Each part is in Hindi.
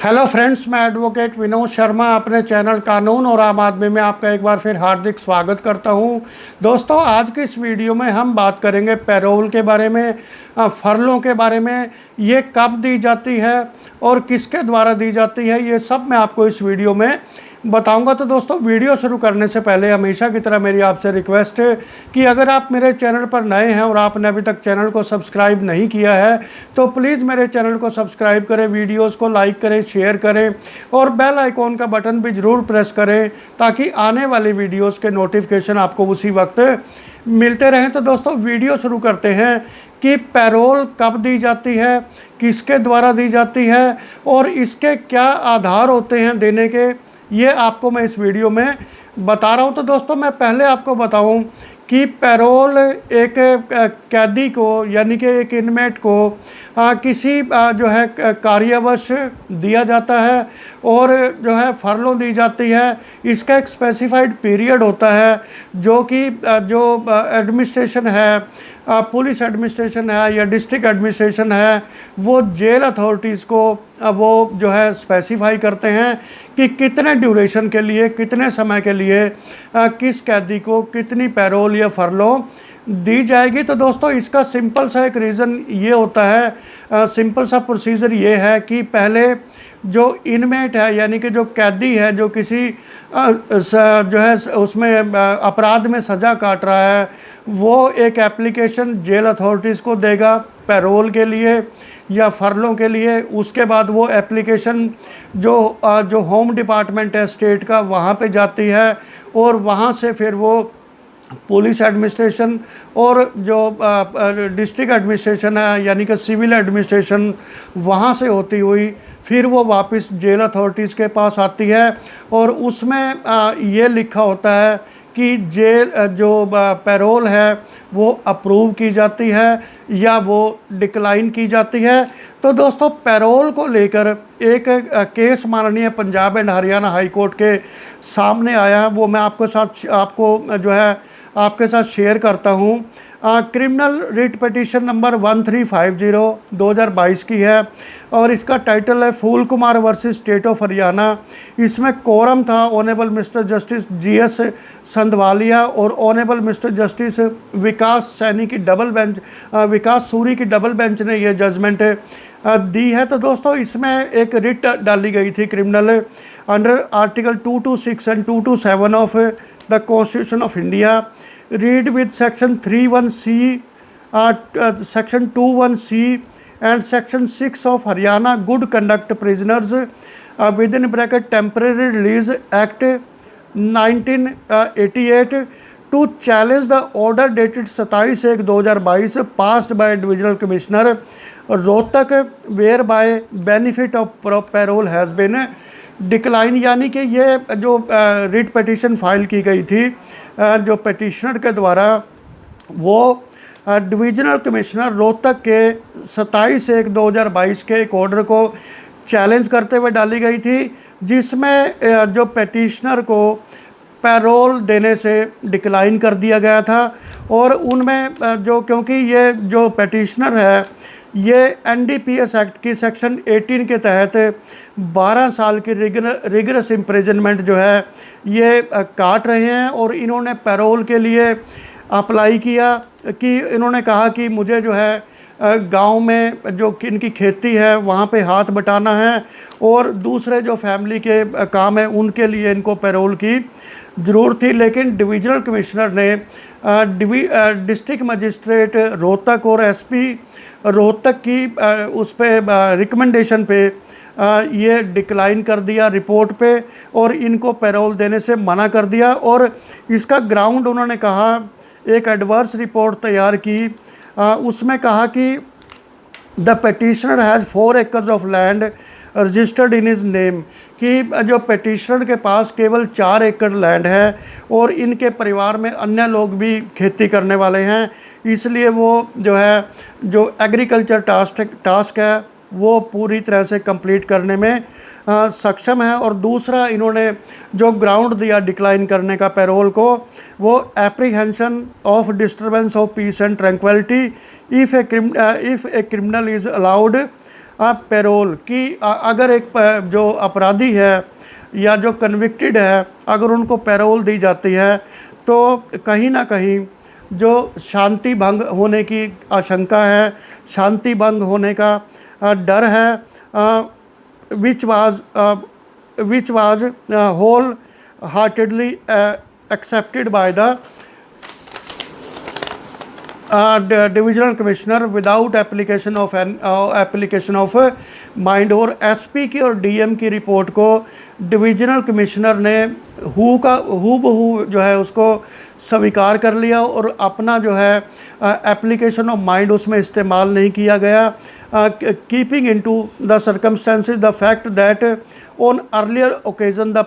हेलो फ्रेंड्स, मैं एडवोकेट विनोद शर्मा अपने चैनल कानून और आम आदमी में आपका एक बार फिर हार्दिक स्वागत करता हूं। दोस्तों, आज की इस वीडियो में हम बात करेंगे पैरोल के बारे में, फर्लों के बारे में। ये कब दी जाती है और किसके द्वारा दी जाती है, ये सब मैं आपको इस वीडियो में बताऊंगा। तो दोस्तों, वीडियो शुरू करने से पहले हमेशा की तरह मेरी आपसे रिक्वेस्ट है कि अगर आप मेरे चैनल पर नए हैं और आपने अभी तक चैनल को सब्सक्राइब नहीं किया है तो प्लीज़ मेरे चैनल को सब्सक्राइब करें, वीडियोस को लाइक करें, शेयर करें और बेल आइकॉन का बटन भी ज़रूर प्रेस करें ताकि आने वाली वीडियोस के नोटिफिकेशन आपको उसी वक्त मिलते रहें। तो दोस्तों, वीडियो शुरू करते हैं कि पैरोल कब दी जाती है, किसके द्वारा दी जाती है और इसके क्या आधार होते हैं देने के, ये आपको मैं इस वीडियो में बता रहा हूँ। तो दोस्तों, मैं पहले आपको बताऊँ कि पैरोल एक कैदी को यानी कि एक इनमेट को किसी जो है कार्यवश दिया जाता है और जो है फर्लों दी जाती है। इसका एक स्पेसिफाइड पीरियड होता है जो कि जो एडमिनिस्ट्रेशन है, पुलिस एडमिनिस्ट्रेशन है या डिस्ट्रिक्ट एडमिनिस्ट्रेशन है, वो जेल अथॉरिटीज़ को वो जो है स्पेसिफाई करते हैं कि कितने ड्यूरेशन के लिए, कितने समय के लिए किस कैदी को कितनी पैरोल या फर्लों दी जाएगी। तो दोस्तों, इसका सिंपल सा एक रीज़न ये होता है, सिंपल सा प्रोसीजर ये है कि पहले जो इनमेट है यानी कि जो कैदी है, जो किसी जो है उसमें अपराध में सज़ा काट रहा है, वो एक एप्लीकेशन जेल अथॉरिटीज़ को देगा पैरोल के लिए या फर्लों के लिए। उसके बाद वो एप्लीकेशन जो होम डिपार्टमेंट है स्टेट का, वहाँ पे जाती है और वहाँ से फिर वो पुलिस एडमिनिस्ट्रेशन और जो डिस्ट्रिक्ट एडमिनिस्ट्रेशन है यानी कि सिविल एडमिनिस्ट्रेशन, वहाँ से होती हुई फिर वो वापस जेल अथॉरिटीज़ के पास आती है और उसमें ये लिखा होता है कि जेल जो पैरोल है वो अप्रूव की जाती है या वो डिक्लाइन की जाती है। तो दोस्तों, पैरोल को लेकर एक केस माननीय Punjab and Haryana high court के सामने आया है, वो मैं आपको जो है आपके साथ शेयर करता हूँ। क्रिमिनल रिट पिटीशन नंबर 1350 2022 की है और इसका टाइटल है Phool Kumar versus state of Haryana. इसमें कोरम था honourable mister justice GS Sandhawalia और honourable mister justice Vikas Saini की डबल बेंच, विकास सूरी की डबल बेंच ने ये जजमेंट दी है। तो दोस्तों, इसमें एक रिट डाली गई थी criminal under article 226 and 227 of the constitution of India, read with section 31C, section 21C and section 6 of Haryana Good Conduct Prisoners within bracket Temporary Release Act 1988 to challenge the order dated 27/1/2022 passed by Divisional Commissioner Rohtak whereby benefit of parole has been decline. यानी कि ये जो रिट पिटीशन फाइल की गई थी जो पिटिशनर के द्वारा, वो डिवीजनल कमिश्नर रोहतक के 27/1/2022 के एक ऑर्डर को चैलेंज करते हुए डाली गई थी, जिसमें जो पिटिशनर को पैरोल देने से डिक्लाइन कर दिया गया था। और उनमें जो, क्योंकि ये जो पिटिशनर है ये NDPS एक्ट की सेक्शन 18 के तहत 12 साल की रिगरस इम्प्रिजनमेंट जो है ये काट रहे हैं और इन्होंने पैरोल के लिए अप्लाई किया कि इन्होंने कहा कि मुझे जो है गांव में जो इनकी खेती है वहाँ पे हाथ बटाना है और दूसरे जो फैमिली के काम है उनके लिए इनको पैरोल की ज़रूरत थी। लेकिन डिविजनल कमिश्नर ने डिस्ट्रिक्ट मजिस्ट्रेट रोहतक और SP रोहतक की उस पर रिकमेंडेशन पे ये डिक्लाइन कर दिया रिपोर्ट पे और इनको पैरोल देने से मना कर दिया। और इसका ग्राउंड उन्होंने कहा, एक एडवर्स रिपोर्ट तैयार की, उसमें कहा कि the petitioner has 4 acres of land registered in his name, कि जो पिटिशनर के पास केवल 4 एकड़ लैंड है और इनके परिवार में अन्य लोग भी खेती करने वाले हैं, इसलिए वो जो है जो एग्रीकल्चर टास्क है वो पूरी तरह से कंप्लीट करने में सक्षम है। और दूसरा इन्होंने जो ग्राउंड दिया डिक्लाइन करने का पैरोल को, वो apprehension of disturbance of peace and tranquility if a criminal is allowed parole की अगर एक जो अपराधी है या जो कन्विक्टेड है, अगर उनको पैरोल दी जाती है तो कहीं ना कहीं जो शांति भंग होने की आशंका है, शांति भंग होने का डर है, which was wholeheartedly accepted by the divisional commissioner without application of mind. और एसपी की और डीएम की रिपोर्ट को डिविजनल कमिश्नर ने हूबहू जो है उसको स्वीकार कर लिया और अपना जो है एप्लीकेशन ऑफ माइंड उसमें इस्तेमाल नहीं किया गया। Keeping into the circumstances the fact that on earlier occasion the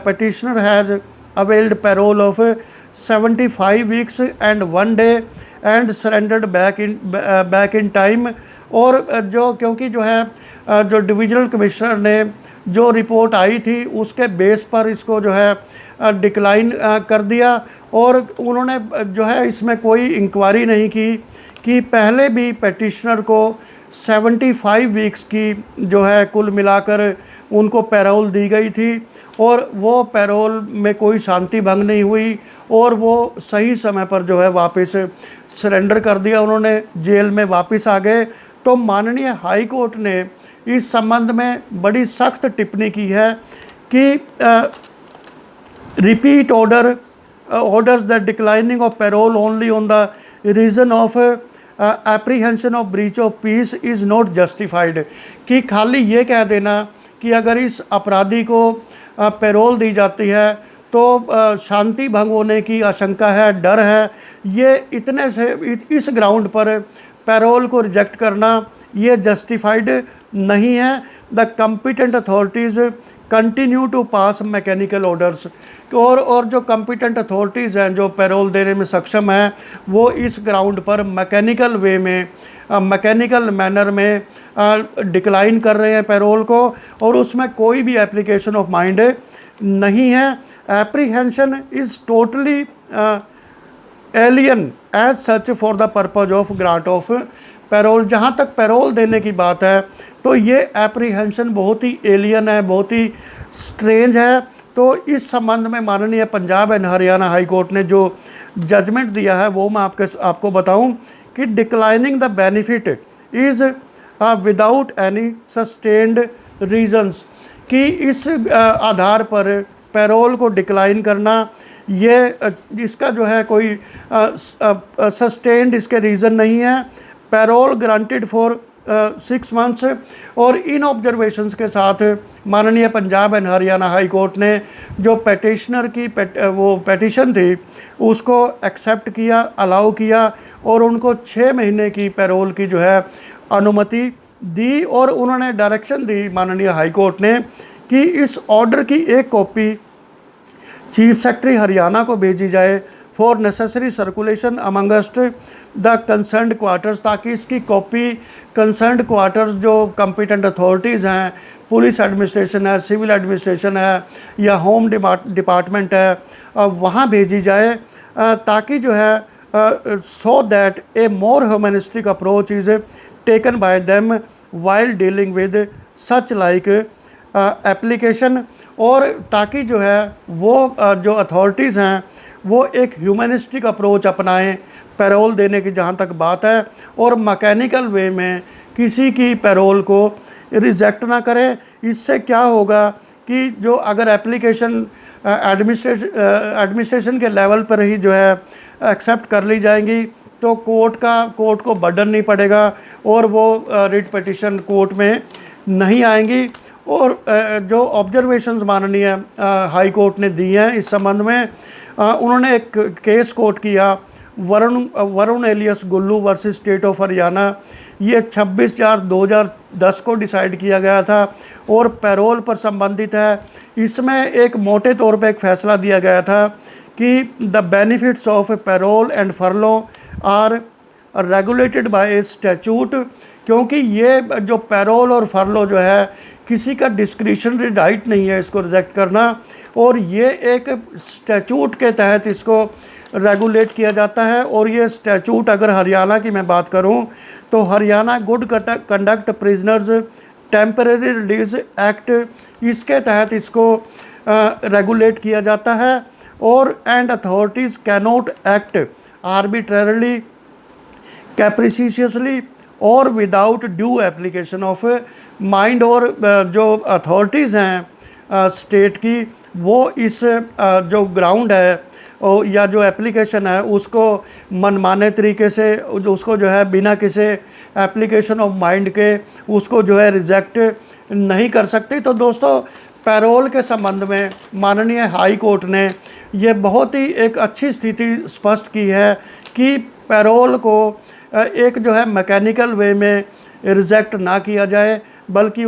petitioner has availed parole of 75 weeks and 1 day and surrendered back in time। और जो क्योंकि जो है जो डिविजनल कमिश्नर ने जो रिपोर्ट आई थी उसके बेस पर इसको जो है डिक्लाइन कर दिया और उन्होंने जो है इसमें कोई इंक्वायरी नहीं की कि पहले भी पेटिशनर को 75 वीक्स की जो है कुल मिलाकर उनको पैरोल दी गई थी और वो पैरोल में कोई शांति भंग नहीं हुई और वो सही समय पर जो है वापस सरेंडर कर दिया, उन्होंने जेल में वापस आ गए। तो माननीय हाई कोर्ट ने इस संबंध में बड़ी सख्त टिप्पणी की है कि repeat orders the declining of parole only on the reason of apprehension of breach of peace is not justified। कि खाली ये कह देना कि अगर इस अपराधी को पैरोल दी जाती है तो शांति भंग होने की आशंका है, डर है, ये इतने से इस ग्राउंड पर पैरोल को रिजेक्ट करना ये जस्टिफाइड नहीं है। The competent authorities continue to pass mechanical orders. और जो कॉम्पिटेंट अथॉरिटीज़ हैं जो पैरोल देने में सक्षम हैं वो इस ग्राउंड पर मैकेनिकल वे में मैकेनिकल मैनर में डिक्लाइन कर रहे हैं पैरोल को और उसमें कोई भी एप्लीकेशन ऑफ माइंड नहीं है। Apprehension is totally alien as such for the purpose of grant of parole. जहाँ तक पैरोल देने की बात है तो ये एप्रीहेंशन बहुत ही एलियन है, बहुत ही स्ट्रेंज है। तो इस संबंध में माननीय Punjab and Haryana high court ने जो जजमेंट दिया है वो मैं आपको बताऊं कि declining the benefit is without any sustained reasons. कि इस आधार पर पैरोल को डिक्लाइन करना ये इसका जो है कोई सस्टेन्ड इसके रीज़न नहीं है। पैरोल ग्रांटेड फॉर 6 मंथ्स और इन ऑब्जर्वेशंस के साथ माननीय Punjab and Haryana high court ने जो पेटिशनर की वो पेटिशन थी उसको एक्सेप्ट किया, अलाउ किया और उनको 6 महीने की पैरोल की जो है अनुमति दी। और उन्होंने डायरेक्शन दी माननीय हाई कोर्ट ने कि इस ऑर्डर की एक कॉपी चीफ सेक्रेटरी हरियाणा को भेजी जाए for necessary circulation amongst the concerned quarters, ताकि इसकी कॉपी कंसर्न्ड क्वार्टर्स जो कॉम्पिटेंट अथॉरिटीज़ हैं, पुलिस एडमिनिस्ट्रेशन है, सिविल एडमिनिस्ट्रेशन है या होम डिपार्टमेंट है, वहाँ भेजी जाए ताकि जो है so that A more humanistic approach is taken by them while dealing with such like application. और ताकि जो है वो जो अथॉरिटीज़ हैं वो एक ह्यूमनिस्टिक अप्रोच अपनाएं पैरोल देने की जहाँ तक बात है और मैकेनिकल वे में किसी की पैरोल को रिजेक्ट ना करें। इससे क्या होगा कि जो अगर एप्लीकेशन एडमिनिस्ट्रेशन के लेवल पर ही जो है एक्सेप्ट कर ली जाएंगी तो कोर्ट को बर्डन नहीं पड़ेगा और वो रिट पिटीशन कोर्ट में नहीं आएंगी। और जो ऑब्जर्वेशंस माननीय हाई कोर्ट ने दी हैं इस संबंध में, उन्होंने एक केस कोट किया Varun alias Gullu versus state of Haryana. ये 26/4/2010 को डिसाइड किया गया था और पैरोल पर संबंधित है। इसमें एक मोटे तौर पे एक फ़ैसला दिया गया था कि the benefits of parole and furlough are regulated by a statute. क्योंकि ये जो पैरोल और फर्लो जो है किसी का डिस्क्रिशनरी राइट नहीं है इसको रिजेक्ट करना और ये एक स्टैचूट के तहत इसको रेगुलेट किया जाता है। और ये स्टैचूट अगर हरियाणा की मैं बात करूं तो Haryana good conduct prisoners temporary release act, इसके तहत इसको रेगुलेट किया जाता है। और and authorities cannot act arbitrarily, capriciously और without due application of mind. और जो अथॉरिटीज़ हैं स्टेट की, वो इस जो ग्राउंड है या जो एप्लीकेशन है उसको मनमाने तरीके से उसको जो है बिना किसी एप्लीकेशन ऑफ माइंड के उसको जो है रिजेक्ट नहीं कर सकती। तो दोस्तों, पैरोल के संबंध में माननीय हाई कोर्ट ने ये बहुत ही एक अच्छी स्थिति स्पष्ट की है कि पैरोल को एक जो है मैकेनिकल वे में रिजेक्ट ना किया जाए, बल्कि